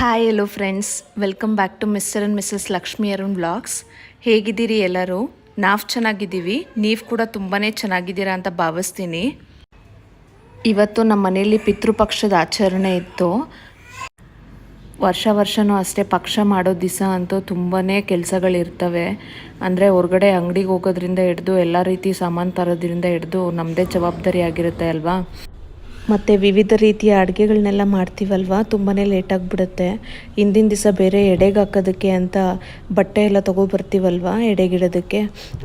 Hi hello friends, welcome back to mister and missus Lakshmi Arun vlogs. ಹೇಗಿದ್ದೀರಿ ಎಲ್ಲರೂ? ನಾವು ಚೆನ್ನಾಗಿದ್ದೀವಿ, ನೀವು ಕೂಡ ತುಂಬಾ ಚೆನ್ನಾಗಿದ್ದೀರಾ ಅಂತ ಭಾವಿಸ್ತೀನಿ. ಇವತ್ತು ನಮ್ಮ ಮನೆಯಲ್ಲಿ ಪಿತೃಪಕ್ಷದ ಆಚರಣೆ ಇತ್ತು. ವರ್ಷವೂ ಅಷ್ಟೇ ಪಕ್ಷ ಮಾಡೋ ದಿವಸ ಅಂತೂ ತುಂಬಾ ಕೆಲಸಗಳಿರ್ತವೆ. ಅಂದರೆ ಹೊರಗಡೆ ಅಂಗಡಿಗೆ ಹೋಗೋದ್ರಿಂದ ಹಿಡ್ದು ಎಲ್ಲ ರೀತಿ ಸಾಮಾನು ತರೋದ್ರಿಂದ ಹಿಡ್ದು ನಮ್ಮದೇ ಜವಾಬ್ದಾರಿ ಆಗಿರುತ್ತೆ ಅಲ್ವಾ. ಮತ್ತು ವಿವಿಧ ರೀತಿಯ ಅಡುಗೆಗಳನ್ನೆಲ್ಲ ಮಾಡ್ತೀವಲ್ವ, ತುಂಬಾ ಲೇಟಾಗಿಬಿಡುತ್ತೆ. ಹಿಂದಿನ ದಿವಸ ಬೇರೆ ಎಡೆಗೆ ಹಾಕೋದಕ್ಕೆ ಅಂತ ಬಟ್ಟೆ ಎಲ್ಲ ತೊಗೊಬರ್ತೀವಲ್ವ ಎಡೆಗಿಡೋದಕ್ಕೆ,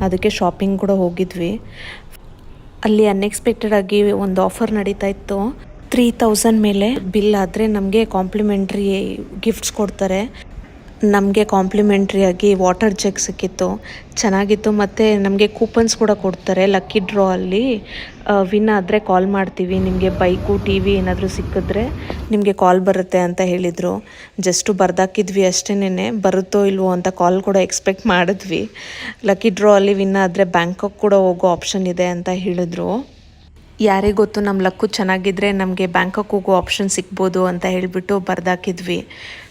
ಅದಕ್ಕೆ ಶಾಪಿಂಗ್ ಕೂಡ ಹೋಗಿದ್ವಿ. ಅಲ್ಲಿ ಅನ್ಎಕ್ಸ್ಪೆಕ್ಟೆಡ್ ಆಗಿ ಒಂದು ಆಫರ್ ನಡೀತಾ ಇತ್ತು. 3000 ಮೇಲೆ ಬಿಲ್ ಆದರೆ ನಮಗೆ ಕಾಂಪ್ಲಿಮೆಂಟ್ರಿ ಗಿಫ್ಟ್ಸ್ ಕೊಡ್ತಾರೆ. ನಮಗೆ ಕಾಂಪ್ಲಿಮೆಂಟ್ರಿಯಾಗಿ ವಾಟರ್ ಜಗ್ ಸಿಕ್ಕಿತ್ತು, ಚೆನ್ನಾಗಿತ್ತು. ಮತ್ತು ನಮಗೆ ಕೂಪನ್ಸ್ ಕೂಡ ಕೊಡ್ತಾರೆ. ಲಕ್ಕಿ ಡ್ರಾ ಅಲ್ಲಿ ವಿನ್ ಆದರೆ ಕಾಲ್ ಮಾಡ್ತೀವಿ, ನಿಮಗೆ ಬೈಕು ಟಿ ವಿ ಏನಾದರೂ ಸಿಕ್ಕಿದ್ರೆ ನಿಮಗೆ ಕಾಲ್ ಬರುತ್ತೆ ಅಂತ ಹೇಳಿದರು. ಜಸ್ಟು ಬರ್ದಾಕಿದ್ವಿ ಅಷ್ಟೇನೆ, ಬರುತ್ತೋ ಇಲ್ವೋ ಅಂತ ಕಾಲ್ ಕೂಡ ಎಕ್ಸ್ಪೆಕ್ಟ್ ಮಾಡಿದ್ವಿ. ಲಕ್ಕಿ ಡ್ರಾ ಅಲ್ಲಿ ವಿನ್ ಆದರೆ ಬ್ಯಾಂಕಾಕ್ ಕೂಡ ಹೋಗೋ ಆಪ್ಷನ್ ಇದೆ ಅಂತ ಹೇಳಿದ್ರು. ಯಾರೇ ಗೊತ್ತು, ನಮ್ಮ ಲಕ್ಕು ಚೆನ್ನಾಗಿದ್ದರೆ ನಮಗೆ ಬ್ಯಾಂಕಾಕ್ ಹೋಗೋ ಆಪ್ಷನ್ ಸಿಗ್ಬೋದು ಅಂತ ಹೇಳಿಬಿಟ್ಟು ಬರ್ದಾಕಿದ್ವಿ.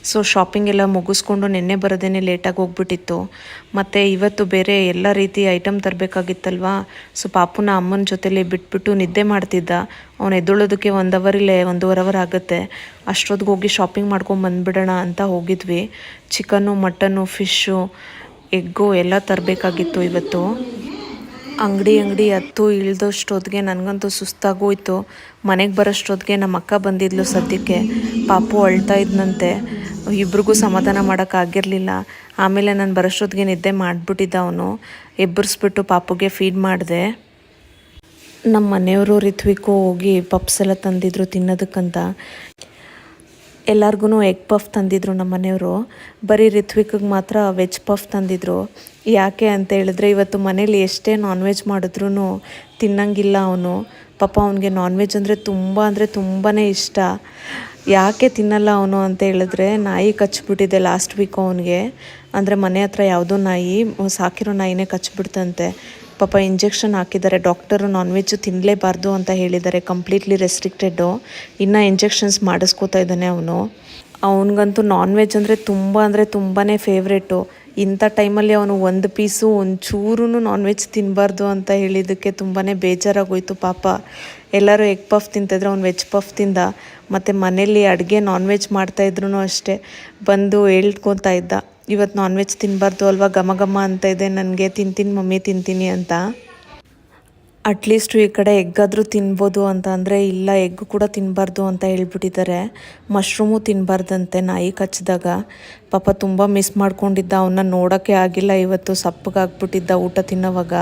ಸೊ ಶಾಪಿಂಗ್ ಎಲ್ಲ ಮುಗಿಸ್ಕೊಂಡು ನಿನ್ನೆ ಬರೋದೇ ಲೇಟಾಗಿ ಹೋಗ್ಬಿಟ್ಟಿತ್ತು. ಮತ್ತು ಇವತ್ತು ಬೇರೆ ಎಲ್ಲ ರೀತಿ ಐಟಮ್ ತರಬೇಕಾಗಿತ್ತಲ್ವ. ಸೊ ಪಾಪುನ ಅಮ್ಮನ ಜೊತೆಲಿ ಬಿಟ್ಬಿಟ್ಟು ನಿದ್ದೆ ಮಾಡ್ತಿದ್ದ. ಅವನು ಎದ್ದೊಳೋದಕ್ಕೆ 1 ಅವರ್ ಇಲ್ಲೇ 1.5 ಅವರ್ ಆಗುತ್ತೆ. ಅಷ್ಟೊತ್ತಿಗೆ ಹೋಗಿ ಶಾಪಿಂಗ್ ಮಾಡ್ಕೊಂಡು ಬಂದುಬಿಡೋಣ ಅಂತ ಹೋಗಿದ್ವಿ. ಚಿಕನ್ನು, ಮಟನ್ನು, ಫಿಶ್ಶು, ಎಗ್ಗು ಎಲ್ಲ ತರಬೇಕಾಗಿತ್ತು ಇವತ್ತು. ಅಂಗಡಿ ಹತ್ತು ಇಳಿದಷ್ಟೊತ್ತಿಗೆ ನನಗಂತೂ ಸುಸ್ತಾಗೋಯ್ತು. ಮನೆಗೆ ಬರೋಷ್ಟೊತ್ತಿಗೆ ನಮ್ಮ ಅಕ್ಕ ಬಂದಿದ್ಲು ಸದ್ಯಕ್ಕೆ. ಪಾಪು ಅಳ್ತಾ ಇದ್ನಂತೆ, ಇಬ್ರಿಗೂ ಸಮಾಧಾನ ಮಾಡೋಕ್ಕಾಗಿರಲಿಲ್ಲ. ಆಮೇಲೆ ನಾನು ಬರೋಷ್ಟೊತ್ತಿಗೆ ನಿದ್ದೆ ಮಾಡಿಬಿಟ್ಟಿದ್ದ ಅವನು. ಎಬ್ಬರಿಸ್ಬಿಟ್ಟು ಪಾಪುಗೆ ಫೀಡ್ ಮಾಡಿದೆ. ನಮ್ಮ ಮನೆಯವರು ರಿತ್ವಿಕು ಹೋಗಿ ಪಪ್ಸ್ ಎಲ್ಲ ತಂದಿದ್ರು ತಿನ್ನೋದಕ್ಕಂತ. ಎಲ್ಲರಿಗೂ ಎಗ್ ಪಫ್ ತಂದಿದ್ರು ನಮ್ಮ ಮನೆಯವರು. ಬರೀ ರಿತ್ವಿಕ್ಗೆ ಮಾತ್ರ ವೆಜ್ ಪಫ್ ತಂದಿದ್ರು. ಯಾಕೆ ಅಂತ ಹೇಳಿದ್ರೆ ಇವತ್ತು ಮನೇಲಿ ಎಷ್ಟೇ ನಾನ್ ವೆಜ್ ಮಾಡಿದ್ರೂ ತಿನ್ನಂಗಿಲ್ಲ ಅವನು. ಪಾಪ ಅವನಿಗೆ ನಾನ್ ವೆಜ್ ಅಂದರೆ ತುಂಬಾ ಇಷ್ಟ. ಯಾಕೆ ತಿನ್ನಲ್ಲ ಅವನು ಅಂತ ಹೇಳಿದ್ರೆ, ನಾಯಿ ಕಚ್ಚಿಬಿಟ್ಟಿದೆ ಲಾಸ್ಟ್ ವೀಕು ಅವನಿಗೆ. ಅಂದರೆ ಮನೆ ಹತ್ರ ಯಾವುದೋ ನಾಯಿ, ಸಾಕಿರೋ ನಾಯಿನೇ ಕಚ್ಚಿಬಿಡ್ತಂತೆ. ಪಾಪ ಇಂಜೆಕ್ಷನ್ ಹಾಕಿದ್ದಾರೆ ಡಾಕ್ಟರು. ನಾನ್ ವೆಜ್ ತಿನ್ನಲೇಬಾರ್ದು ಅಂತ ಹೇಳಿದ್ದಾರೆ, ಕಂಪ್ಲೀಟ್ಲಿ ರೆಸ್ಟ್ರಿಕ್ಟೆಡ್ಡು. ಇನ್ನು ಇಂಜೆಕ್ಷನ್ಸ್ ಮಾಡಿಸ್ಕೋತಾ ಇದ್ದಾನೆ ಅವನು. ಅವನಿಗಂತೂ ನಾನ್ ವೆಜ್ ಅಂದರೆ ತುಂಬಾ ಫೇವ್ರೇಟು. ಇಂಥ ಟೈಮಲ್ಲಿ ಅವನು ಒಂದು ಪೀಸು ಒಂಚೂರು ನಾನ್ ವೆಜ್ ತಿನ್ನಬಾರ್ದು ಅಂತ ಹೇಳಿದ್ದಕ್ಕೆ ತುಂಬಾ ಬೇಜಾರಾಗೋಯ್ತು ಪಾಪ. ಎಲ್ಲರೂ ಎಗ್ ಪಫ್ ತಿಂತಿದ್ರೆ ಅವ್ನು ವೆಜ್ ಪಫ್ ತಿಂದ. ಮತ್ತು ಮನೇಲಿ ಅಡುಗೆ ನಾನ್ ವೆಜ್ ಮಾಡ್ತಾಯಿದ್ರು ಅಷ್ಟೇ, ಬಂದು ಹೇಳ್ಕೊತಾ ಇದ್ದ, ಇವತ್ತು ನಾನ್ ವೆಜ್ ತಿನ್ನಬಾರ್ದು ಅಲ್ವಾ, ಘಮ ಅಂತ ಇದೆ ನನಗೆ, ತಿಂತೀನಿ ಮಮ್ಮಿ ತಿಂತೀನಿ ಅಂತ. ಅಟ್ಲೀಸ್ಟು ಈ ಕಡೆ ಎಗ್ಗಾದರೂ ತಿನ್ಬೋದು ಅಂತ ಅಂದರೆ ಇಲ್ಲ, ಎಗ್ ಕೂಡ ತಿನ್ನಬಾರ್ದು ಅಂತ ಹೇಳ್ಬಿಟ್ಟಿದ್ದಾರೆ. ಮಶ್ರೂಮು ತಿನ್ನಬಾರ್ದಂತೆ ನಾಯಿ ಕಚ್ಚಿದಾಗ. ಪಾಪ ತುಂಬ ಮಿಸ್ ಮಾಡ್ಕೊಂಡಿದ್ದ, ಅವನ್ನ ನೋಡೋಕ್ಕೆ ಆಗಿಲ್ಲ ಇವತ್ತು, ಸಪ್ಪಗಾಗ್ಬಿಟ್ಟಿದ್ದ ಊಟ ತಿನ್ನೋವಾಗ.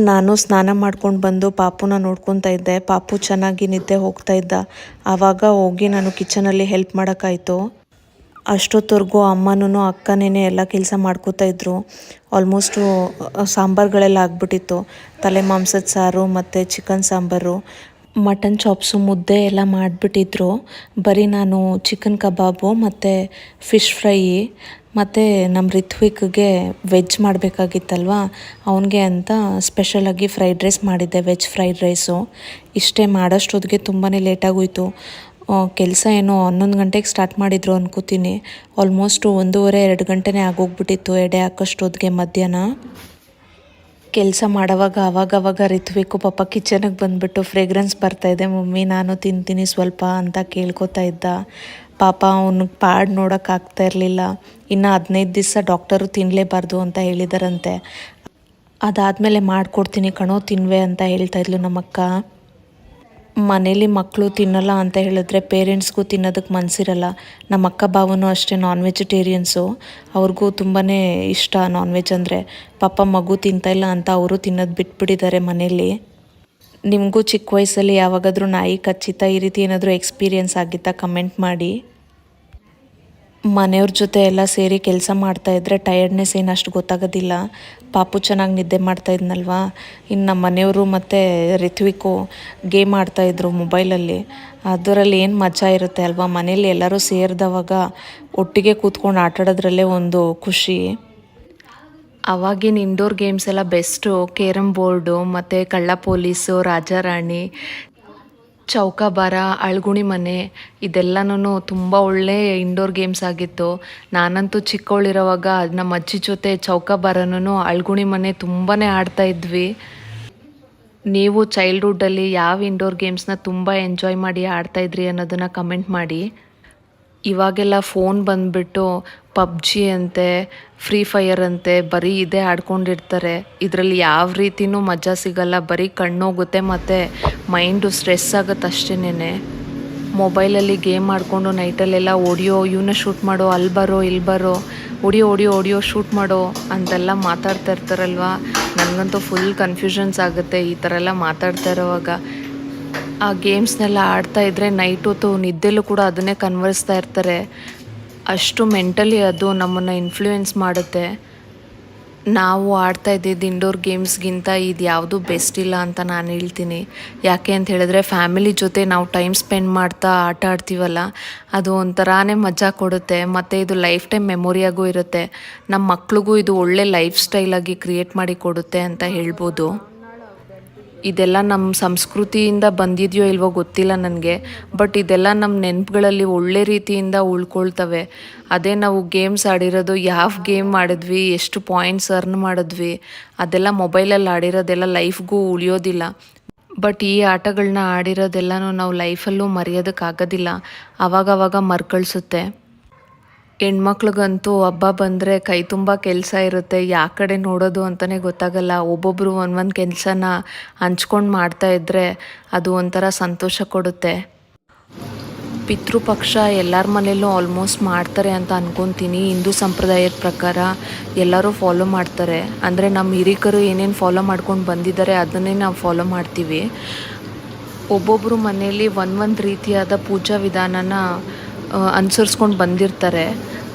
ನಾನು ಸ್ನಾನ ಮಾಡ್ಕೊಂಡು ಬಂದು ಪಾಪುನ ನೋಡ್ಕೊತಾ ಇದ್ದೆ. ಪಾಪು ಚೆನ್ನಾಗಿ ನಿದ್ದೆ ಹೋಗ್ತಾ ಇದ್ದ. ಆವಾಗ ಹೋಗಿ ನಾನು ಕಿಚನಲ್ಲಿ ಹೆಲ್ಪ್ ಮಾಡೋಕ್ಕಾಯಿತು. ಅಷ್ಟೊತ್ತವರೆಗೂ ಅಮ್ಮನೂ ಅಕ್ಕನೇ ಎಲ್ಲ ಕೆಲಸ ಮಾಡ್ಕೋತಾ ಇದ್ರು. ಆಲ್ಮೋಸ್ಟು ಸಾಂಬಾರುಗಳೆಲ್ಲ ಆಗಿಬಿಟ್ಟಿತ್ತು. ತಲೆ ಮಾಂಸದ ಸಾರು ಮತ್ತು ಚಿಕನ್ ಸಾಂಬಾರು, ಮಟನ್ ಚಾಪ್ಸು, ಮುದ್ದೆ ಎಲ್ಲ ಮಾಡಿಬಿಟ್ಟಿದ್ರು. ಬರೀ ನಾನು ಚಿಕನ್ ಕಬಾಬು ಮತ್ತು ಫಿಶ್ ಫ್ರೈ ಮತ್ತು ನಮ್ಮ ರಿತ್ವಿಕ್ಗೆ ವೆಜ್ ಮಾಡಬೇಕಾಗಿತ್ತಲ್ವ, ಅವನಿಗೆ ಅಂತ ಸ್ಪೆಷಲಾಗಿ ಫ್ರೈಡ್ ರೈಸ್ ಮಾಡಿದ್ದೆ, ವೆಜ್ ಫ್ರೈಡ್ ರೈಸು. ಇಷ್ಟೇ ಮಾಡೋಷ್ಟೊತ್ತಿಗೆ ತುಂಬಾ ಲೇಟಾಗೋಯಿತು. ಕೆಲಸ ಏನೋ 11 ಗಂಟೆಗೆ ಸ್ಟಾರ್ಟ್ ಮಾಡಿದ್ರು ಅನ್ಕೋತೀನಿ. ಆಲ್ಮೋಸ್ಟು 1:30-2 ಗಂಟೆನೇ ಆಗೋಗ್ಬಿಟ್ಟಿತ್ತು ಎಡೆ ಹಾಕೋಷ್ಟೊತ್ತಿಗೆ ಮಧ್ಯಾಹ್ನ. ಕೆಲಸ ಮಾಡೋವಾಗ ಅವಾಗವಾಗ ರಿತ್ವಿಕು ಪಾಪ ಕಿಚನಿಗೆ ಬಂದುಬಿಟ್ಟು ಫ್ರೇಗ್ರೆನ್ಸ್ ಬರ್ತಾಯಿದೆ ಮಮ್ಮಿ, ನಾನು ತಿಂತೀನಿ ಸ್ವಲ್ಪ ಅಂತ ಕೇಳ್ಕೊತಾ ಇದ್ದ. ಪಾಪ ಅವ್ನಿಗೆ ಪಾಡ್ ನೋಡೋಕ್ಕಾಗ್ತಾ ಇರಲಿಲ್ಲ. ಇನ್ನು 15 ದಿವಸ ಡಾಕ್ಟರು ತಿನ್ನಲೇಬಾರ್ದು ಅಂತ ಹೇಳಿದಾರಂತೆ. ಅದಾದಮೇಲೆ ಮಾಡಿಕೊಡ್ತೀನಿ ಕಣೋ ತಿನ್ವೆ ಅಂತ ಹೇಳ್ತಾಯಿದ್ಲು ನಮ್ಮಕ್ಕ. ಮನೇಲಿ ಮಕ್ಕಳು ತಿನ್ನಲ್ಲ ಅಂತ ಹೇಳಿದ್ರೆ ಪೇರೆಂಟ್ಸ್ಗೂ ತಿನ್ನೋದಕ್ಕೆ ಮನಸ್ಸಿರಲ್ಲ. ನಮ್ಮ ಅಕ್ಕ ಬಾವನು ಅಷ್ಟೇ ನಾನ್ ವೆಜಿಟೇರಿಯನ್ಸು. ಅವ್ರಿಗೂ ತುಂಬಾ ಇಷ್ಟ ನಾನ್ ವೆಜ್ ಅಂದರೆ. ಪಾಪ ಮಗು ತಿಂತಾಯಿಲ್ಲ ಅಂತ ಅವರು ತಿನ್ನೋದು ಬಿಟ್ಬಿಟ್ಟಿದ್ದಾರೆ ಮನೇಲಿ. ನಿಮಗೂ ಚಿಕ್ಕ ವಯಸ್ಸಲ್ಲಿ ಯಾವಾಗಾದರೂ ನಾಯಿ ಕಚ್ಚಿತಾ, ಈ ರೀತಿ ಏನಾದರೂ ಎಕ್ಸ್ಪೀರಿಯೆನ್ಸ್ ಆಗಿತ್ತಾ ಕಮೆಂಟ್ ಮಾಡಿ. ಮನೆಯವ್ರ ಜೊತೆ ಎಲ್ಲ ಸೇರಿ ಕೆಲಸ ಮಾಡ್ತಾಯಿದ್ರೆ ಟಯರ್ಡ್ನೆಸ್ ಏನು ಅಷ್ಟು ಗೊತ್ತಾಗೋದಿಲ್ಲ. ಪಾಪು ಚೆನ್ನಾಗಿ ನಿದ್ದೆ ಮಾಡ್ತಾಯಿದ್ನಲ್ವ. ಇನ್ನು ನಮ್ಮ ಮನೆಯವರು ಮತ್ತು ರಿತ್ವಿಕು ಗೇಮ್ ಆಡ್ತಾಯಿದ್ರು ಮೊಬೈಲಲ್ಲಿ. ಅದರಲ್ಲಿ ಏನು ಮಜಾ ಇರುತ್ತೆ ಅಲ್ವಾ, ಮನೇಲಿ ಎಲ್ಲರೂ ಸೇರಿದವಾಗ ಒಟ್ಟಿಗೆ ಕೂತ್ಕೊಂಡು ಆಟಾಡೋದ್ರಲ್ಲೇ ಒಂದು ಖುಷಿ. ಅವಾಗಿನ ಇಂಡೋರ್ ಗೇಮ್ಸ್ ಎಲ್ಲ ಬೆಸ್ಟು. ಕೇರಮ್ ಬೋರ್ಡು ಮತ್ತು ಕಳ್ಳ ಪೊಲೀಸು, ರಾಜ ರಾಣಿ, ಚೌಕಾಬಾರ, ಅಳ್ಗುಳಿ ಮನೆ ಇದೆಲ್ಲನೂ ತುಂಬ ಒಳ್ಳೆ ಇಂಡೋರ್ ಗೇಮ್ಸ್ ಆಗಿತ್ತು. ನಾನಂತೂ ಚಿಕ್ಕವಳಿರೋವಾಗ ನಮ್ಮ ಅಜ್ಜಿ ಜೊತೆ ಚೌಕಾಬಾರನೂ ಅಳ್ಗುಳಿ ಮನೆ ತುಂಬಾ ಆಡ್ತಾ ಇದ್ವಿ. ನೀವು ಚೈಲ್ಡ್ಹುಡ್ಡಲ್ಲಿ ಯಾವ ಇಂಡೋರ್ ಗೇಮ್ಸ್ನ ತುಂಬ ಎಂಜಾಯ್ ಮಾಡಿ ಆಡ್ತಾಯಿದ್ರಿ ಅನ್ನೋದನ್ನು ಕಮೆಂಟ್ ಮಾಡಿ. ಇವಾಗೆಲ್ಲ ಫೋನ್ ಬಂದುಬಿಟ್ಟು ಪಬ್ಜಿ ಅಂತೆ, ಫ್ರೀ ಫೈರ್ ಅಂತೆ ಬರೀ ಇದೇ ಆಡ್ಕೊಂಡಿರ್ತಾರೆ. ಇದರಲ್ಲಿ ಯಾವ ರೀತಿಯೂ ಮಜಾ ಸಿಗಲ್ಲ, ಬರೀ ಕಣ್ಣೋಗುತ್ತೆ ಮತ್ತು ಮೈಂಡು ಸ್ಟ್ರೆಸ್ ಆಗುತ್ತೆ ಅಷ್ಟೇನೆ. ಮೊಬೈಲಲ್ಲಿ ಗೇಮ್ ಆಡಿಕೊಂಡು ನೈಟಲ್ಲೆಲ್ಲ ಹೊಡಿಯೋ, ಇವನ್ನ ಶೂಟ್ ಮಾಡೋ, ಅಲ್ಲಿ ಬರೋ ಇಲ್ಲಿ ಬರೋ, ಹೊಡಿಯೋ ಶೂಟ್ ಮಾಡೋ ಅಂತೆಲ್ಲ ಮಾತಾಡ್ತಾ ಇರ್ತಾರಲ್ವ. ನನಗಂತೂ ಫುಲ್ ಕನ್ಫ್ಯೂಷನ್ಸ್ ಆಗುತ್ತೆ ಈ ಥರ ಎಲ್ಲ ಮಾತಾಡ್ತಾ ಇರೋವಾಗ. ಆ ಗೇಮ್ಸ್ನೆಲ್ಲ ಆಡ್ತಾ ಇದ್ದರೆ ನೈಟ್ ಹೊತ್ತು ನಿದ್ದೆಲೂ ಕೂಡ ಅದನ್ನೇ ಕನ್ವರ್ಸ್ತಾ ಇರ್ತಾರೆ. ಅಷ್ಟು ಮೆಂಟಲಿ ಅದು ನಮ್ಮನ್ನು ಇನ್ಫ್ಲೂಯೆನ್ಸ್ ಮಾಡುತ್ತೆ. ನಾವು ಆಡ್ತಾ ಇದ್ದಿದ್ದು ಇಂಡೋರ್ ಗೇಮ್ಸ್ಗಿಂತ ಇದು ಯಾವುದೂ ಬೆಸ್ಟ್ ಇಲ್ಲ ಅಂತ ನಾನು ಹೇಳ್ತೀನಿ. ಯಾಕೆ ಅಂತ ಹೇಳಿದ್ರೆ ಫ್ಯಾಮಿಲಿ ಜೊತೆ ನಾವು ಟೈಮ್ ಸ್ಪೆಂಡ್ ಮಾಡ್ತಾ ಆಟ ಆಡ್ತೀವಲ್ಲ, ಅದು ಒಂಥರಾನೇ ಮಜಾ ಕೊಡುತ್ತೆ. ಮತ್ತು ಇದು ಲೈಫ್ ಟೈಮ್ ಮೆಮೊರಿಯಾಗೂ ಇರುತ್ತೆ. ನಮ್ಮ ಮಕ್ಳಿಗೂ ಇದು ಒಳ್ಳೆ ಲೈಫ್ ಸ್ಟೈಲಾಗಿ ಕ್ರಿಯೇಟ್ ಮಾಡಿ ಕೊಡುತ್ತೆ ಅಂತ ಹೇಳ್ಬೋದು. ಇದೆಲ್ಲ ನಮ್ಮ ಸಂಸ್ಕೃತಿಯಿಂದ ಬಂದಿದೆಯೋ ಇಲ್ವೋ ಗೊತ್ತಿಲ್ಲ ನನಗೆ, ಬಟ್ ಇದೆಲ್ಲ ನಮ್ಮ ನೆನಪುಗಳಲ್ಲಿ ಒಳ್ಳೆ ರೀತಿಯಿಂದ ಉಳ್ಕೊಳ್ತವೆ. ಅದೇ ನಾವು ಗೇಮ್ಸ್ ಆಡಿರೋದು, ಯಾವ ಗೇಮ್ ಆಡಿದ್ವಿ, ಎಷ್ಟು ಪಾಯಿಂಟ್ಸ್ ಅರ್ನ್ ಮಾಡಿದ್ವಿ, ಅದೆಲ್ಲ ಮೊಬೈಲಲ್ಲಿ ಆಡಿರೋದೆಲ್ಲ ಲೈಫ್ಗೂ ಉಳಿಯೋದಿಲ್ಲ. ಬಟ್ ಈ ಆಟಗಳನ್ನ ಆಡಿರೋದೆಲ್ಲನೂ ನಾವು ಲೈಫಲ್ಲೂ ಮರೆಯೋದಕ್ಕಾಗೋದಿಲ್ಲ, ಆವಾಗವಾಗ ಮರ್ಕಳಿಸುತ್ತೆ. ಹೆಣ್ಮಕ್ಳಿಗಂತೂ ಹಬ್ಬ ಬಂದರೆ ಕೈ ತುಂಬ ಕೆಲಸ ಇರುತ್ತೆ, ಯಾವ ಕಡೆ ನೋಡೋದು ಅಂತಲೇ ಗೊತ್ತಾಗಲ್ಲ. ಒಬ್ಬೊಬ್ಬರು ಒಂದೊಂದು ಕೆಲಸನ ಹಂಚ್ಕೊಂಡು ಮಾಡ್ತಾಯಿದ್ರೆ ಅದು ಒಂಥರ ಸಂತೋಷ ಕೊಡುತ್ತೆ. ಪಿತೃಪಕ್ಷ ಎಲ್ಲರ ಮನೆಯಲ್ಲೂ ಆಲ್ಮೋಸ್ಟ್ ಮಾಡ್ತಾರೆ ಅಂತ ಅಂದ್ಕೊತೀನಿ. ಹಿಂದೂ ಸಂಪ್ರದಾಯದ ಪ್ರಕಾರ ಎಲ್ಲರೂ ಫಾಲೋ ಮಾಡ್ತಾರೆ. ಅಂದರೆ ನಮ್ಮ ಹಿರಿಕರು ಏನೇನು ಫಾಲೋ ಮಾಡ್ಕೊಂಡು ಬಂದಿದ್ದಾರೆ ಅದನ್ನೇ ನಾವು ಫಾಲೋ ಮಾಡ್ತೀವಿ. ಒಬ್ಬೊಬ್ಬರು ಮನೆಯಲ್ಲಿ ಒಂದೊಂದು ರೀತಿಯಾದ ಪೂಜಾ ವಿಧಾನನ ಅನುಸರಿಸ್ಕೊಂಡು ಬಂದಿರ್ತಾರೆ.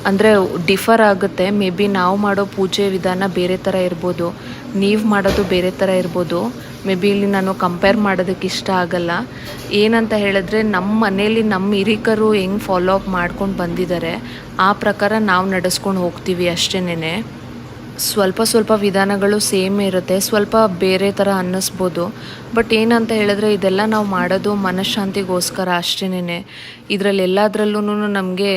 ಅಂದರೆ ಡಿಫರ್ ಆಗುತ್ತೆ. ಮೇ ಬಿ ನಾವು ಮಾಡೋ ಪೂಜೆ ವಿಧಾನ ಬೇರೆ ಥರ ಇರ್ಬೋದು, ನೀವು ಮಾಡೋದು ಬೇರೆ ಥರ ಇರ್ಬೋದು. ಮೇ ಬಿ ಇಲ್ಲಿ ನಾನು ಕಂಪೇರ್ ಮಾಡೋದಕ್ಕೆ ಇಷ್ಟ ಆಗಲ್ಲ. ಏನಂತ ಹೇಳಿದ್ರೆ ನಮ್ಮ ಮನೇಲಿ ನಮ್ಮ ಹಿರಿಕರು ಹೆಂಗೆ ಫಾಲೋ ಅಪ್ ಮಾಡ್ಕೊಂಡು ಬಂದಿದ್ದಾರೆ ಆ ಪ್ರಕಾರ ನಾವು ನಡೆಸ್ಕೊಂಡು ಹೋಗ್ತೀವಿ ಅಷ್ಟೇನೆ. ಸ್ವಲ್ಪ ವಿಧಾನಗಳು ಸೇಮ್ ಇರುತ್ತೆ, ಸ್ವಲ್ಪ ಬೇರೆ ಥರ ಅನ್ನಿಸ್ಬೋದು. ಬಟ್ ಏನಂತ ಹೇಳಿದ್ರೆ ಇದೆಲ್ಲ ನಾವು ಮಾಡೋದು ಮನಃಶಾಂತಿಗೋಸ್ಕರ ಅಷ್ಟೇನೆ. ಇದರಲ್ಲಿ ಎಲ್ಲದರಲ್ಲೂ ನಮಗೆ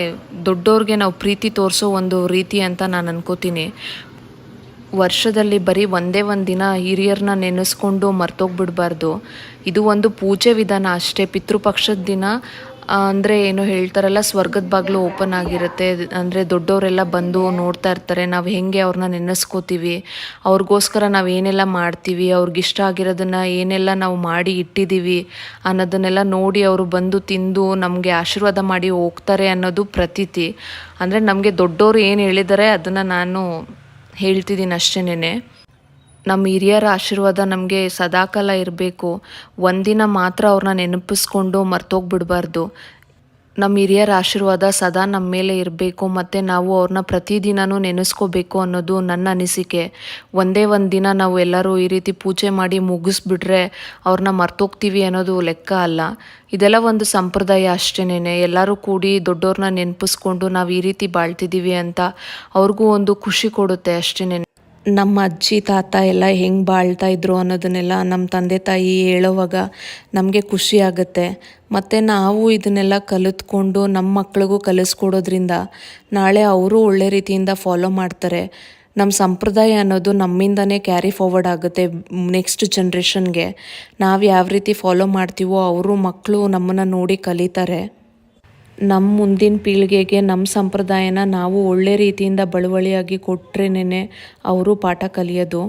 ದೊಡ್ಡವ್ರಿಗೆ ನಾವು ಪ್ರೀತಿ ತೋರಿಸೋ ಒಂದು ರೀತಿ ಅಂತ ನಾನು ಅನ್ಕೋತೀನಿ. ವರ್ಷದಲ್ಲಿ ಬರೀ ಒಂದೇ ಒಂದು ದಿನ ಹಿರಿಯರನ್ನ ನೆನೆಸ್ಕೊಂಡು ಮರ್ತೋಗ್ಬಿಡ್ಬಾರ್ದು. ಇದು ಒಂದು ಪೂಜೆ ವಿಧಾನ ಅಷ್ಟೇ. ಪಿತೃಪಕ್ಷದ ದಿನ ಅಂದರೆ ಏನು ಹೇಳ್ತಾರಲ್ಲ, ಸ್ವರ್ಗದ ಬಾಗಿಲು ಓಪನ್ ಆಗಿರುತ್ತೆ. ಅಂದರೆ ದೊಡ್ಡವರೆಲ್ಲ ಬಂದು ನೋಡ್ತಾ ಇರ್ತಾರೆ, ನಾವು ಹೇಗೆ ಅವ್ರನ್ನ ನೆನೆಸ್ಕೋತೀವಿ, ಅವ್ರಿಗೋಸ್ಕರ ನಾವು ಏನೆಲ್ಲ ಮಾಡ್ತೀವಿ, ಅವ್ರಿಗಿಷ್ಟ ಆಗಿರೋದನ್ನು ಏನೆಲ್ಲ ನಾವು ಮಾಡಿ ಇಟ್ಟಿದ್ದೀವಿ ಅನ್ನೋದನ್ನೆಲ್ಲ ನೋಡಿ ಅವರು ಬಂದು ತಿಂದು ನಮಗೆ ಆಶೀರ್ವಾದ ಮಾಡಿ ಹೋಗ್ತಾರೆ ಅನ್ನೋದು ಪ್ರತೀತಿ. ಅಂದರೆ ನಮಗೆ ದೊಡ್ಡವರು ಏನು ಹೇಳಿದ್ದಾರೆ ಅದನ್ನು ನಾನು ಹೇಳ್ತಿದ್ದೀನಿ ಅಷ್ಟೇನೆ. ನಮ್ಮ ಹಿರಿಯರ ಆಶೀರ್ವಾದ ನಮಗೆ ಸದಾಕಾಲ ಇರಬೇಕು. ಒಂದಿನ ಮಾತ್ರ ಅವ್ರನ್ನ ನೆನಪಿಸ್ಕೊಂಡು ಮರ್ತೋಗ್ಬಿಡ್ಬಾರ್ದು. ನಮ್ಮ ಹಿರಿಯರ ಆಶೀರ್ವಾದ ಸದಾ ನಮ್ಮ ಮೇಲೆ ಇರಬೇಕು ಮತ್ತು ನಾವು ಅವ್ರನ್ನ ಪ್ರತಿದಿನವೂ ನೆನೆಸ್ಕೋಬೇಕು ಅನ್ನೋದು ನನ್ನ ಅನಿಸಿಕೆ. ಒಂದೇ ಒಂದು ದಿನ ನಾವು ಎಲ್ಲರೂ ಈ ರೀತಿ ಪೂಜೆ ಮಾಡಿ ಮುಗಿಸ್ಬಿಟ್ರೆ ಅವ್ರನ್ನ ಮರ್ತೋಗ್ತೀವಿ ಅನ್ನೋದು ಲೆಕ್ಕ ಅಲ್ಲ. ಇದೆಲ್ಲ ಒಂದು ಸಂಪ್ರದಾಯ ಅಷ್ಟೇನೆ. ಎಲ್ಲರೂ ಕೂಡಿ ದೊಡ್ಡವ್ರನ್ನ ನೆನಪಿಸ್ಕೊಂಡು ನಾವು ಈ ರೀತಿ ಬಾಳ್ತಿದ್ದೀವಿ ಅಂತ ಅವ್ರಿಗೂ ಒಂದು ಖುಷಿ ಕೊಡುತ್ತೆ ಅಷ್ಟೇನೆ. ನಮ್ಮ ಅಜ್ಜಿ ತಾತ ಎಲ್ಲ ಹೆಂಗೆ ಬಾಳ್ತಾ ಇದ್ರು ಅನ್ನೋದನ್ನೆಲ್ಲ ನಮ್ಮ ತಂದೆ ತಾಯಿ ಹೇಳೋವಾಗ ನಮಗೆ ಖುಷಿ ಆಗುತ್ತೆ. ಮತ್ತು ನಾವು ಇದನ್ನೆಲ್ಲ ಕಲಿತ್ಕೊಂಡು ನಮ್ಮ ಮಕ್ಳಿಗೂ ಕಲಿಸ್ಕೊಡೋದ್ರಿಂದ ನಾಳೆ ಅವರು ಒಳ್ಳೆ ರೀತಿಯಿಂದ ಫಾಲೋ ಮಾಡ್ತಾರೆ. ನಮ್ಮ ಸಂಪ್ರದಾಯ ಅನ್ನೋದು ನಮ್ಮಿಂದನೇ ಕ್ಯಾರಿ ಫಾರ್ವರ್ಡ್ ಆಗುತ್ತೆ ನೆಕ್ಸ್ಟ್ ಜನ್ರೇಷನ್ಗೆ. ನಾವು ಯಾವ ರೀತಿ ಫಾಲೋ ಮಾಡ್ತೀವೋ ಅವರು ಮಕ್ಕಳು ನಮ್ಮನ್ನು ನೋಡಿ ಕಲಿತಾರೆ. ನಮ್ಮ ಮುಂದಿನ ಪೀಳಿಗೆಗೆ ನಮ್ಮ ಸಂಪ್ರದಾಯನ ನಾವು ಒಳ್ಳೆ ರೀತಿಯಿಂದ ಬಳುವಳಿಯಾಗಿ ಕೊಟ್ರೇನೆ ಅವರು ಪಾಠ ಕಲಿಯೋದು.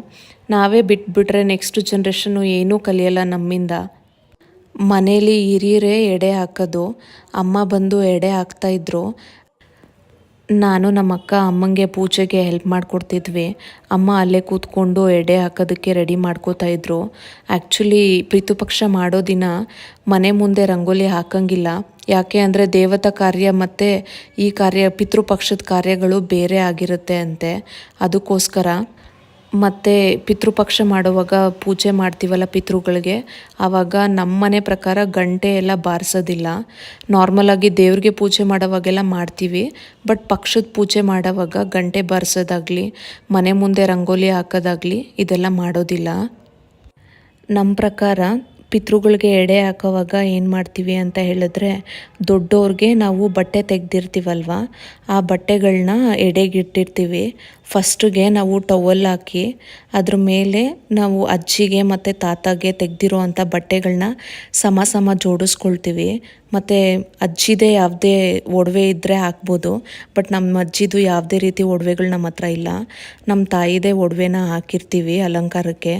ನಾವೇ ಬಿಟ್ಬಿಟ್ರೆ ನೆಕ್ಸ್ಟ್ ಜನ್ರೇಷನ್ನು ಏನೂ ಕಲಿಯಲ್ಲ ನಮ್ಮಿಂದ. ಮನೇಲಿ ಹಿರಿಯರೇ ಎಡೆ ಹಾಕೋದು, ಅಮ್ಮ ಬಂದು ಎಡೆ ಹಾಕ್ತಾಯಿದ್ರು. ನಾನು ನಮ್ಮ ಅಕ್ಕ ಅಮ್ಮಂಗೆ ಪೂಜೆಗೆ ಹೆಲ್ಪ್ ಮಾಡಿಕೊಡ್ತಿದ್ವಿ. ಅಮ್ಮ ಅಲ್ಲೇ ಕೂತ್ಕೊಂಡು ಎಡೆ ಹಾಕೋದಕ್ಕೆ ರೆಡಿ ಮಾಡ್ಕೋತಾಯಿದ್ರು. ಆ್ಯಕ್ಚುಲಿ ಪಿತೃಪಕ್ಷ ಮಾಡೋ ದಿನ ಮನೆ ಮುಂದೆ ರಂಗೋಲಿ ಹಾಕಂಗಿಲ್ಲ. ಯಾಕೆ ಅಂದರೆ ದೇವತಾ ಕಾರ್ಯ ಮತ್ತು ಈ ಕಾರ್ಯ ಪಿತೃಪಕ್ಷದ ಕಾರ್ಯಗಳು ಬೇರೆ ಆಗಿರುತ್ತೆ ಅಂತೆ, ಅದಕ್ಕೋಸ್ಕರ. ಮತ್ತು ಪಿತೃಪಕ್ಷ ಮಾಡುವಾಗ ಪೂಜೆ ಮಾಡ್ತೀವಲ್ಲ ಪಿತೃಗಳಿಗೆ, ಆವಾಗ ನಮ್ಮ ಮನೆ ಪ್ರಕಾರ ಗಂಟೆ ಎಲ್ಲ ಬಾರಿಸೋದಿಲ್ಲ. ನಾರ್ಮಲಾಗಿ ದೇವ್ರಿಗೆ ಪೂಜೆ ಮಾಡೋವಾಗೆಲ್ಲ ಮಾಡ್ತೀವಿ, ಬಟ್ ಪಕ್ಷದ ಪೂಜೆ ಮಾಡೋವಾಗ ಗಂಟೆ ಬಾರಿಸೋದಾಗಲಿ ಮನೆ ಮುಂದೆ ರಂಗೋಲಿ ಹಾಕೋದಾಗಲಿ ಇದೆಲ್ಲ ಮಾಡೋದಿಲ್ಲ. ನಮ್ಮ ಪ್ರಕಾರ ಪಿತೃಗಳಿಗೆ ಎಡೆ ಹಾಕೋವಾಗ ಏನು ಮಾಡ್ತೀವಿ ಅಂತ ಹೇಳಿದ್ರೆ, ದೊಡ್ಡೋರಿಗೆ ನಾವು ಬಟ್ಟೆ ತೆಗೆದಿರ್ತೀವಲ್ವ, ಆ ಬಟ್ಟೆಗಳನ್ನ ಎಡೆಗಿಟ್ಟಿರ್ತೀವಿ. ಫಸ್ಟಿಗೆ ನಾವು ಟವಲ್ ಹಾಕಿ ಅದ್ರ ಮೇಲೆ ನಾವು ಅಜ್ಜಿಗೆ ಮತ್ತು ತಾತಗೆ ತೆಗೆದಿರೋ ಅಂಥ ಬಟ್ಟೆಗಳನ್ನ ಸಮ ಸಮ ಜೋಡಿಸ್ಕೊಳ್ತೀವಿ. ಮತ್ತು ಅಜ್ಜಿದೇ ಯಾವುದೇ ಒಡವೆ ಇದ್ದರೆ ಹಾಕ್ಬೋದು, ಬಟ್ ನಮ್ಮ ಅಜ್ಜಿದು ಯಾವುದೇ ರೀತಿ ಒಡವೆಗಳು ನಮ್ಮ ಹತ್ರ ಇಲ್ಲ. ನಮ್ಮ ತಾಯಿದೇ ಒಡವೆನ ಹಾಕಿರ್ತೀವಿ ಅಲಂಕಾರಕ್ಕೆ.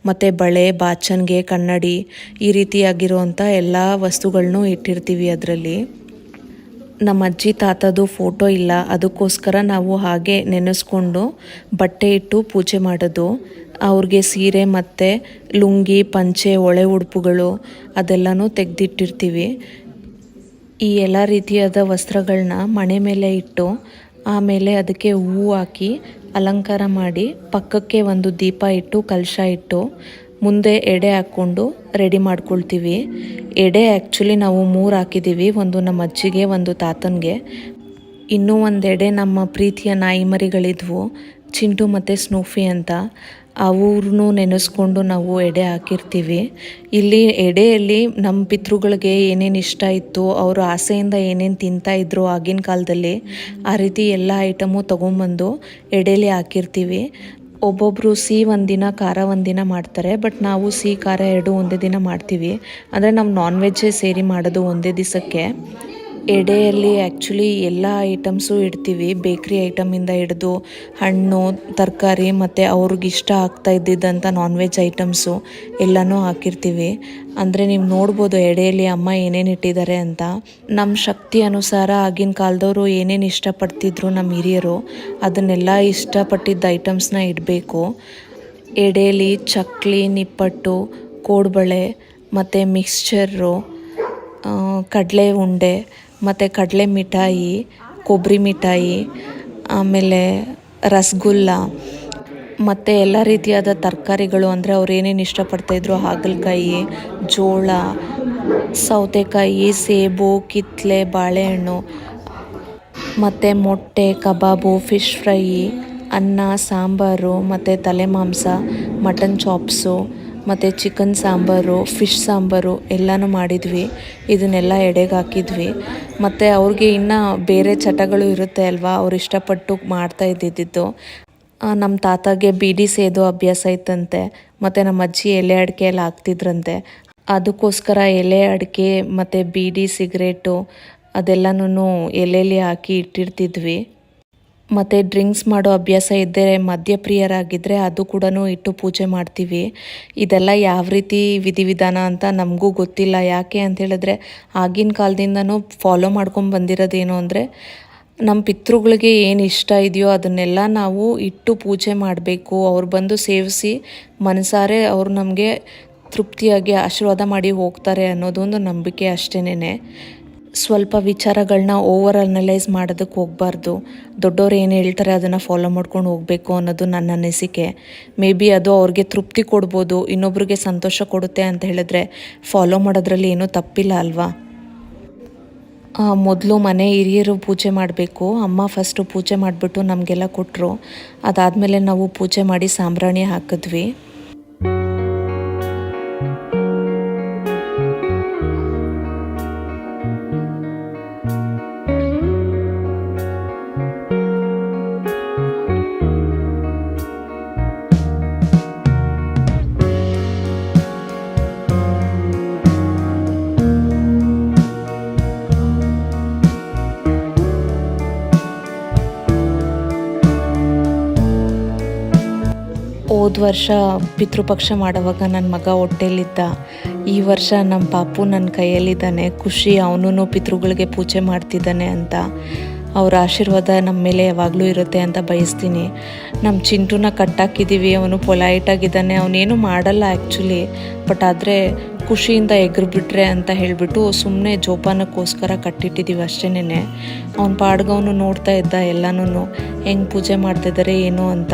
ಮತ್ತು ಬಳೆ, ಬಾಚಣಿಗೆ, ಕನ್ನಡಿ ಈ ರೀತಿಯಾಗಿರುವಂಥ ಎಲ್ಲ ವಸ್ತುಗಳನ್ನೂ ಇಟ್ಟಿರ್ತೀವಿ ಅದರಲ್ಲಿ. ನಮ್ಮ ಅಜ್ಜಿ ತಾತದು ಫೋಟೋ ಇಲ್ಲ, ಅದಕ್ಕೋಸ್ಕರ ನಾವು ಹಾಗೆ ನೆನೆಸ್ಕೊಂಡು ಬಟ್ಟೆ ಇಟ್ಟು ಪೂಜೆ ಮಾಡೋದು. ಅವ್ರಿಗೆ ಸೀರೆ ಮತ್ತು ಲುಂಗಿ, ಪಂಚೆ, ಒಳೆ ಉಡುಪುಗಳು ಅದೆಲ್ಲನೂ ತೆಗೆದಿಟ್ಟಿರ್ತೀವಿ. ಈ ಎಲ್ಲ ರೀತಿಯಾದ ವಸ್ತ್ರಗಳನ್ನ ಮಣೆ ಮೇಲೆ ಇಟ್ಟು ಆಮೇಲೆ ಅದಕ್ಕೆ ಹೂವು ಹಾಕಿ ಅಲಂಕಾರ ಮಾಡಿ ಪಕ್ಕಕ್ಕೆ ಒಂದು ದೀಪ ಇಟ್ಟು ಕಲಶ ಇಟ್ಟು ಮುಂದೆ ಎಡೆ ಹಾಕ್ಕೊಂಡು ರೆಡಿ ಮಾಡ್ಕೊಳ್ತೀವಿ. ಎಡೆ ಆ್ಯಕ್ಚುಲಿ ನಾವು 3 ಹಾಕಿದ್ದೀವಿ, ಒಂದು ನಮ್ಮ ಅಜ್ಜಿಗೆ, ಒಂದು ತಾತನಿಗೆ. ಇನ್ನೂ ಒಂದು ಎಡೆ ನಮ್ಮ ಪ್ರೀತಿಯ ನಾಯಿ ಮರಿಗಳಿದ್ವು, ಚಿಂಟು ಮತ್ತು ಸ್ನೂಫಿ ಅಂತ. ಅವ್ರನ್ನೂ ನೆನೆಸ್ಕೊಂಡು ನಾವು ಎಡೆ ಹಾಕಿರ್ತೀವಿ. ಇಲ್ಲಿ ಎಡೆಯಲ್ಲಿ ನಮ್ಮ ಪಿತೃಗಳಿಗೆ ಏನೇನು ಇಷ್ಟ ಇತ್ತು, ಅವರು ಆಸೆಯಿಂದ ಏನೇನು ತಿಂತಾಯಿದ್ರು ಆಗಿನ ಕಾಲದಲ್ಲಿ, ಆ ರೀತಿ ಎಲ್ಲ ಐಟಮು ತೊಗೊಂಬಂದು ಎಡೆಯಲ್ಲಿ ಹಾಕಿರ್ತೀವಿ. ಒಬ್ಬೊಬ್ಬರು ಸಿಹಿ ಒಂದಿನ, ಖಾರ ಒಂದಿನ ಮಾಡ್ತಾರೆ, ಬಟ್ ನಾವು ಸಿಹಿ ಖಾರ 2 ಒಂದೇ ದಿನ ಮಾಡ್ತೀವಿ. ಅಂದರೆ ನಾವು ನಾನ್ ವೆಜ್ಜೇ ಸೇರಿ ಮಾಡೋದು ಒಂದೇ ದಿವಸಕ್ಕೆ. ಎಡೆಯಲ್ಲಿ ಆ್ಯಕ್ಚುಲಿ ಎಲ್ಲ ಐಟಮ್ಸು ಇಡ್ತೀವಿ, ಬೇಕ್ರಿ ಐಟಮಿಂದ ಹಿಡಿದು ಹಣ್ಣು, ತರಕಾರಿ ಮತ್ತು ಅವ್ರಿಗೆ ಇಷ್ಟ ಆಗ್ತಾ ಇದ್ದಿದ್ದಂಥ ನಾನ್ ವೆಜ್ ಐಟಮ್ಸು ಎಲ್ಲನೂ ಹಾಕಿರ್ತೀವಿ. ಅಂದರೆ ನೀವು ನೋಡ್ಬೋದು ಎಡೆಯಲ್ಲಿ ಅಮ್ಮ ಏನೇನು ಇಟ್ಟಿದ್ದಾರೆ ಅಂತ. ನಮ್ಮ ಶಕ್ತಿ ಅನುಸಾರ ಆಗಿನ ಕಾಲದವರು ಏನೇನು ಇಷ್ಟಪಡ್ತಿದ್ರು ನಮ್ಮ ಹಿರಿಯರು, ಅದನ್ನೆಲ್ಲ ಇಷ್ಟಪಟ್ಟಿದ್ದ ಐಟಮ್ಸ್ನ ಇಡಬೇಕು. ಎಡೆಯಲ್ಲಿ ಚಕ್ಲಿ, ನಿಪ್ಪಟ್ಟು, ಕೋಡ್ಬಳೆ ಮತ್ತು ಮಿಕ್ಸ್ಚರು, ಕಡಲೆ ಉಂಡೆ ಮತ್ತು ಕಡಲೆ ಮಿಠಾಯಿ, ಕೊಬ್ಬರಿ ಮಿಠಾಯಿ, ಆಮೇಲೆ ರಸಗುಲ್ಲ ಮತ್ತು ಎಲ್ಲ ರೀತಿಯಾದ ತರಕಾರಿಗಳು. ಅಂದರೆ ಅವ್ರು ಏನೇನು ಇಷ್ಟಪಡ್ತಾಯಿದ್ರು, ಹಾಗಲಕಾಯಿ, ಜೋಳ, ಸೌತೆಕಾಯಿ, ಸೇಬು, ಕಿತ್ತಳೆ, ಬಾಳೆಹಣ್ಣು ಮತ್ತು ಮೊಟ್ಟೆ, ಕಬಾಬು, ಫಿಶ್ ಫ್ರೈ, ಅನ್ನ, ಸಾಂಬಾರು ಮತ್ತು ತಲೆ ಮಾಂಸ, ಮಟನ್ ಚಾಪ್ಸು ಮತ್ತು ಚಿಕನ್ ಸಾಂಬಾರು, ಫಿಶ್ ಸಾಂಬಾರು ಎಲ್ಲನೂ ಮಾಡಿದ್ವಿ. ಇದನ್ನೆಲ್ಲ ಎಡೆಗೆ ಹಾಕಿದ್ವಿ. ಮತ್ತು ಅವ್ರಿಗೆ ಇನ್ನೂ ಬೇರೆ ಚಟಗಳು ಇರುತ್ತೆ ಅಲ್ವಾ, ಅವ್ರು ಇಷ್ಟಪಟ್ಟು ಮಾಡ್ತಾ ಇದ್ದಿದ್ದು. ನಮ್ಮ ತಾತಗೆ ಬೀಡಿ ಸೇದೋ ಅಭ್ಯಾಸ ಇತ್ತಂತೆ, ಮತ್ತು ನಮ್ಮ ಅಜ್ಜಿ ಎಲೆ ಅಡಿಕೆ ಎಲ್ಲ ಹಾಕ್ತಿದ್ರಂತೆ. ಅದಕ್ಕೋಸ್ಕರ ಎಲೆ ಅಡಿಕೆ ಮತ್ತು ಬೀಡಿ, ಸಿಗರೇಟು ಅದೆಲ್ಲನೂ ಎಲೆಯಲ್ಲಿ ಹಾಕಿ ಇಟ್ಟಿರ್ತಿದ್ವಿ. ಮತ್ತು ಡ್ರಿಂಕ್ಸ್ ಮಾಡೋ ಅಭ್ಯಾಸ ಇದ್ದರೆ, ಮದ್ಯಪ್ರಿಯರಾಗಿದ್ದರೆ ಅದು ಕೂಡ ಇಟ್ಟು ಪೂಜೆ ಮಾಡ್ತೀವಿ. ಇದೆಲ್ಲ ಯಾವ ರೀತಿ ವಿಧಿವಿಧಾನ ಅಂತ ನಮಗೂ ಗೊತ್ತಿಲ್ಲ. ಯಾಕೆ ಅಂತ ಹೇಳಿದ್ರೆ, ಆಗಿನ ಕಾಲದಿಂದನೂ ಫಾಲೋ ಮಾಡ್ಕೊಂಡು ಬಂದಿರೋದೇನು ಅಂದರೆ, ನಮ್ಮ ಪಿತೃಗಳಿಗೆ ಏನು ಇಷ್ಟ ಇದೆಯೋ ಅದನ್ನೆಲ್ಲ ನಾವು ಇಟ್ಟು ಪೂಜೆ ಮಾಡಬೇಕು. ಅವ್ರು ಬಂದು ಸೇವಿಸಿ ಮನಸಾರೆ ಅವ್ರು ನಮಗೆ ತೃಪ್ತಿಯಾಗಿ ಆಶೀರ್ವಾದ ಮಾಡಿ ಹೋಗ್ತಾರೆ ಅನ್ನೋದೊಂದು ನಂಬಿಕೆ ಅಷ್ಟೇನೆ. ಸ್ವಲ್ಪ ವಿಚಾರಗಳನ್ನ ಓವರ್ ಅನಲೈಸ್ ಮಾಡೋದಕ್ಕೆ ಹೋಗಬಾರ್ದು. ದೊಡ್ಡವ್ರು ಏನು ಹೇಳ್ತಾರೆ ಅದನ್ನು ಫಾಲೋ ಮಾಡ್ಕೊಂಡು ಹೋಗಬೇಕು ಅನ್ನೋದು ನನ್ನ ಅನಿಸಿಕೆ. ಮೇ ಬಿ ಅದು ಅವ್ರಿಗೆ ತೃಪ್ತಿ ಕೊಡ್ಬೋದು, ಇನ್ನೊಬ್ರಿಗೆ ಸಂತೋಷ ಕೊಡುತ್ತೆ ಅಂತ ಹೇಳಿದ್ರೆ ಫಾಲೋ ಮಾಡೋದ್ರಲ್ಲಿ ಏನೂ ತಪ್ಪಿಲ್ಲ ಅಲ್ವಾ. ಮೊದಲು ಮನೆ ಹಿರಿಯರು ಪೂಜೆ ಮಾಡಬೇಕು. ಅಮ್ಮ ಫಸ್ಟು ಪೂಜೆ ಮಾಡಿಬಿಟ್ಟು ನಮಗೆಲ್ಲ ಕೊಟ್ಟರು. ಅದಾದಮೇಲೆ ನಾವು ಪೂಜೆ ಮಾಡಿ ಸಾಂಬ್ರಾಣಿ ಹಾಕಿದ್ವಿ. ಹೋದ ವರ್ಷ ಪಿತೃಪಕ್ಷ ಮಾಡುವಾಗ ನನ್ನ ಮಗ ಹೊಟ್ಟೆಲಿದ್ದ. ಈ ವರ್ಷ ನಮ್ಮ ಪಾಪು ನನ್ನ ಕೈಯಲ್ಲಿದ್ದಾನೆ. ಖುಷಿ, ಅವನು ಪಿತೃಗಳಿಗೆ ಪೂಜೆ ಮಾಡ್ತಿದ್ದಾನೆ ಅಂತ. ಅವ್ರ ಆಶೀರ್ವಾದ ನಮ್ಮ ಮೇಲೆ ಯಾವಾಗಲೂ ಇರುತ್ತೆ ಅಂತ ಬಯಸ್ತೀನಿ. ನಮ್ಮ ಚಿಂಟುನ ಕಟ್ಟಾಕಿದ್ದೀವಿ, ಅವನು ಪೊಲೈಟಾಗಿದ್ದಾನೆ. ಅವನೇನು ಮಾಡಲ್ಲ ಆ್ಯಕ್ಚುಲಿ, ಬಟ್ ಆದರೆ ಖುಷಿಯಿಂದ ಎಗ್ರಿಬಿಟ್ರೆ ಅಂತ ಹೇಳಿಬಿಟ್ಟು ಸುಮ್ಮನೆ ಜೋಪಾನಕ್ಕೋಸ್ಕರ ಕಟ್ಟಿಟ್ಟಿದ್ದೀವಿ ಅಷ್ಟೇನೆ. ಅವನ ಪಾಡ್ಗವನು ನೋಡ್ತಾ ಇದ್ದ ಎಲ್ಲನೂ ಹೆಂಗೆ ಪೂಜೆ ಮಾಡ್ತಿದ್ದಾರೆ ಏನು ಅಂತ.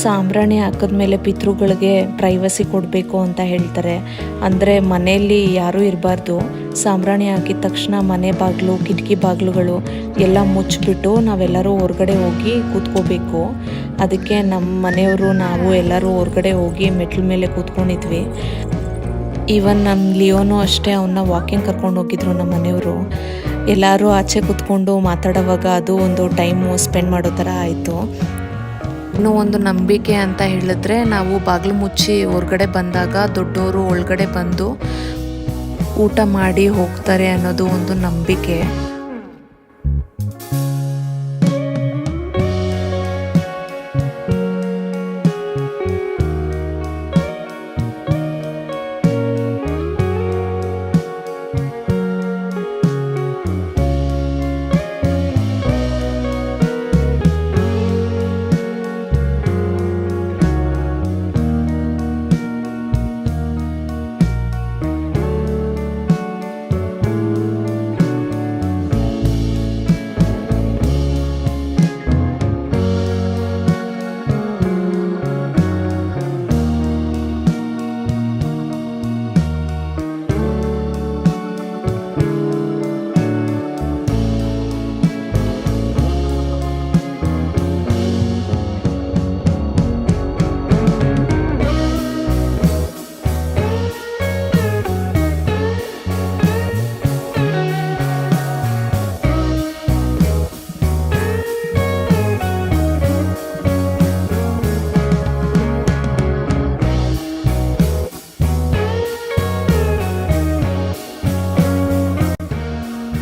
ಸಾಂಬ್ರಾಣಿ ಹಾಕಿದ್ಮೇಲೆ ಪಿತೃಗಳಿಗೆ ಪ್ರೈವಸಿ ಕೊಡಬೇಕು ಅಂತ ಹೇಳ್ತಾರೆ. ಅಂದರೆ ಮನೆಯಲ್ಲಿ ಯಾರೂ ಇರಬಾರ್ದು. ಸಾಂಬ್ರಾಣಿ ಹಾಕಿದ ತಕ್ಷಣ ಮನೆ ಬಾಗಿಲು, ಕಿಟಕಿ ಬಾಗಿಲುಗಳು ಎಲ್ಲ ಮುಚ್ಚಿಬಿಟ್ಟು ನಾವೆಲ್ಲರೂ ಹೊರಗಡೆ ಹೋಗಿ ಕೂತ್ಕೋಬೇಕು. ಅದಕ್ಕೆ ನಮ್ಮ ಮನೆಯವರು ನಾವು ಎಲ್ಲರೂ ಹೊರಗಡೆ ಹೋಗಿ ಮೆಟ್ಲ ಮೇಲೆ ಕೂತ್ಕೊಂಡಿದ್ವಿ. ಈವನ್ ನಮ್ಮ ಲಿಯೋನು ಅಷ್ಟೇ, ಅವನ್ನ ವಾಕಿಂಗ್ ಕರ್ಕೊಂಡು ಹೋಗಿದ್ರು ನಮ್ಮ ಮನೆಯವರು. ಎಲ್ಲರೂ ಆಚೆ ಕೂತ್ಕೊಂಡು ಮಾತಾಡೋವಾಗ ಅದು ಒಂದು ಟೈಮು ಸ್ಪೆಂಡ್ ಮಾಡೋ ಥರ ಆಯಿತು. ಇನ್ನೂ ಒಂದು ನಂಬಿಕೆ ಅಂತ ಹೇಳಿದ್ರೆ, ನಾವು ಬಾಗಿಲು ಮುಚ್ಚಿ ಹೊರಗಡೆ ಬಂದಾಗ ದೊಡ್ಡವರು ಒಳಗಡೆ ಬಂದು ಊಟ ಮಾಡಿ ಹೋಗ್ತಾರೆ ಅನ್ನೋದು ಒಂದು ನಂಬಿಕೆ.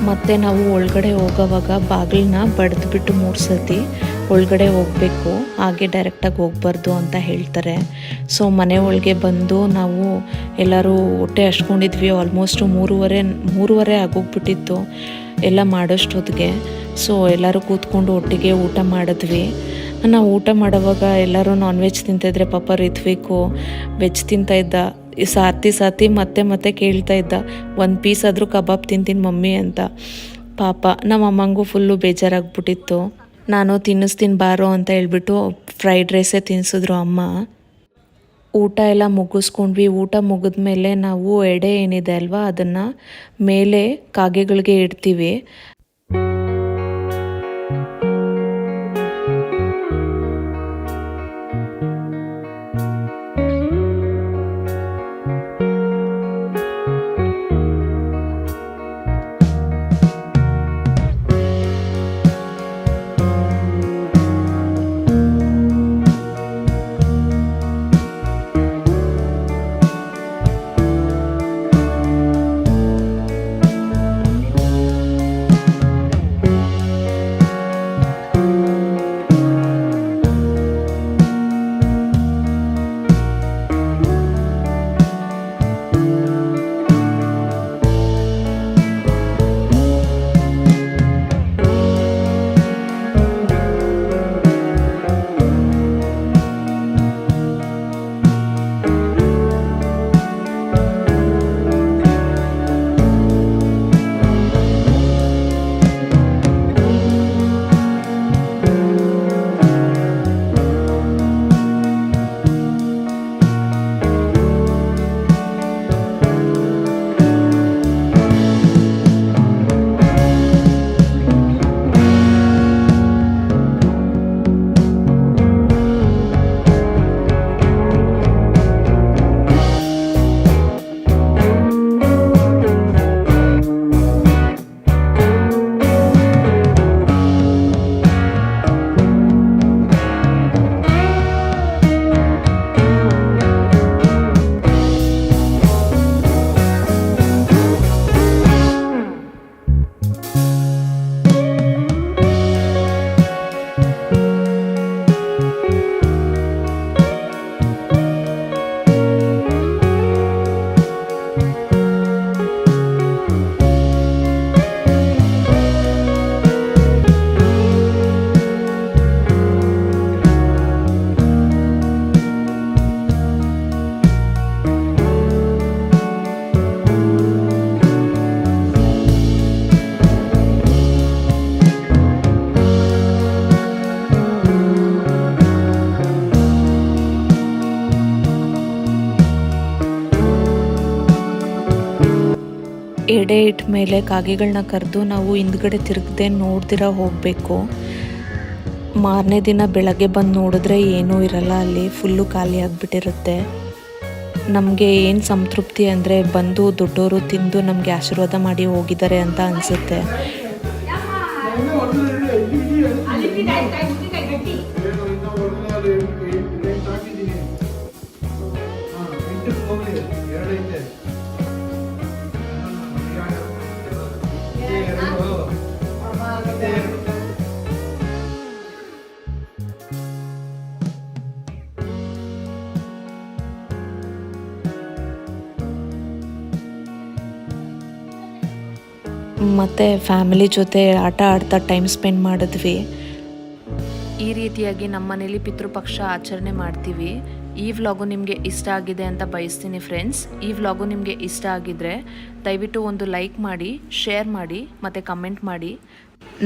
ಮತ್ತು ನಾವು ಒಳಗಡೆ ಹೋಗೋವಾಗ ಬಾಗಿಲನ್ನ ಬಡಿದ್ಬಿಟ್ಟು 3 ಸತಿ ಒಳಗಡೆ ಹೋಗಬೇಕು, ಹಾಗೆ ಡೈರೆಕ್ಟಾಗಿ ಹೋಗ್ಬಾರ್ದು ಅಂತ ಹೇಳ್ತಾರೆ. ಸೊ ಮನೆ ಒಳಗೆ ಬಂದು ನಾವು ಎಲ್ಲರೂ ಹೊಟ್ಟೆ ಹಚ್ಕೊಂಡಿದ್ವಿ. ಆಲ್ಮೋಸ್ಟ್ 3:30 ಆಗೋಗ್ಬಿಟ್ಟಿತ್ತು ಎಲ್ಲ ಮಾಡೋಷ್ಟೊತ್ತಿಗೆ. ಸೊ ಎಲ್ಲರೂ ಕೂತ್ಕೊಂಡು ಒಟ್ಟಿಗೆ ಊಟ ಮಾಡಿದ್ವಿ. ನಾವು ಊಟ ಮಾಡೋವಾಗ ಎಲ್ಲರೂ ನಾನ್ ವೆಜ್ ತಿಂತಾಯಿದ್ರೆ, ಪಾಪ ರಿತ್ವಿಕು ವೆಜ್ ತಿಂತಾಯಿದ್ದ. ಸಾತಿ ಮತ್ತೆ ಕೇಳ್ತಾ ಇದ್ದ, 1 ಪೀಸ್ ಆದರೂ ಕಬಾಬ್ ತಿಂತೀನಿ ಮಮ್ಮಿ ಅಂತ. ಪಾಪ ನಮ್ಮ ಅಮ್ಮಂಗೂ ಫುಲ್ಲು ಬೇಜಾರಾಗ್ಬಿಟ್ಟಿತ್ತು. ನಾನು ತಿನ್ನಿಸ್ತೀನಿ ಬಾರೋ ಅಂತ ಹೇಳ್ಬಿಟ್ಟು ಫ್ರೈಡ್ ರೈಸೇ ತಿನ್ನಿಸಿದ್ರು ಅಮ್ಮ. ಊಟ ಎಲ್ಲ ಮುಗಿಸ್ಕೊಂಡ್ವಿ. ಊಟ ಮುಗಿದ್ಮೇಲೆ ನಾವು ಎಡೆ ಏನಿದೆ ಅಲ್ವಾ, ಅದನ್ನು ಮೇಲೆ ಕಾಗೆಗಳಿಗೆ ಇಡ್ತೀವಿ. ಎಡೆ ಇಟ್ಟ ಮೇಲೆ ಕಾಗೆಗಳನ್ನ ಕರೆದು ನಾವು ಹಿಂದ್ಗಡೆ ತಿರುಗದೆ ನೋಡ್ದಿರ ಹೋಗಬೇಕು. ಮಾರನೇ ದಿನ ಬೆಳಗ್ಗೆ ಬಂದು ನೋಡಿದ್ರೆ ಏನೂ ಇರಲ್ಲ, ಅಲ್ಲಿ ಫುಲ್ಲು ಖಾಲಿ ಆಗಿಬಿಟ್ಟಿರುತ್ತೆ. ನಮಗೆ ಏನು ಸಂತೃಪ್ತಿ ಅಂದರೆ ಬಂದು ದೊಡ್ಡವರು ತಿಂದು ನಮಗೆ ಆಶೀರ್ವಾದ ಮಾಡಿ ಹೋಗಿದ್ದಾರೆ ಅಂತ ಅನಿಸುತ್ತೆ. ಮತ್ತು ಫ್ಯಾಮಿಲಿ ಜೊತೆ ಆಟ ಆಡ್ತಾ ಟೈಮ್ ಸ್ಪೆಂಡ್ ಮಾಡಿದ್ವಿ. ಈ ರೀತಿಯಾಗಿ ನಮ್ಮ ಮನೇಲಿ ಪಿತೃಪಕ್ಷ ಆಚರಣೆ ಮಾಡ್ತೀವಿ. ಈ ವ್ಲಾಗು ನಿಮಗೆ ಇಷ್ಟ ಆಗಿದೆ ಅಂತ ಬಯಸ್ತೀನಿ ಫ್ರೆಂಡ್ಸ್. ಈ ವ್ಲಾಗು ನಿಮಗೆ ಇಷ್ಟ ಆಗಿದ್ರೆ ದಯವಿಟ್ಟು ಒಂದು ಲೈಕ್ ಮಾಡಿ, ಶೇರ್ ಮಾಡಿ ಮತ್ತು ಕಮೆಂಟ್ ಮಾಡಿ.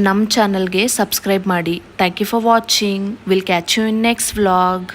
ನಮ್ಮ ಚಾನಲ್ಗೆ ಸಬ್ಸ್ಕ್ರೈಬ್ ಮಾಡಿ. Thank you for watching. Will catch you in next vlog.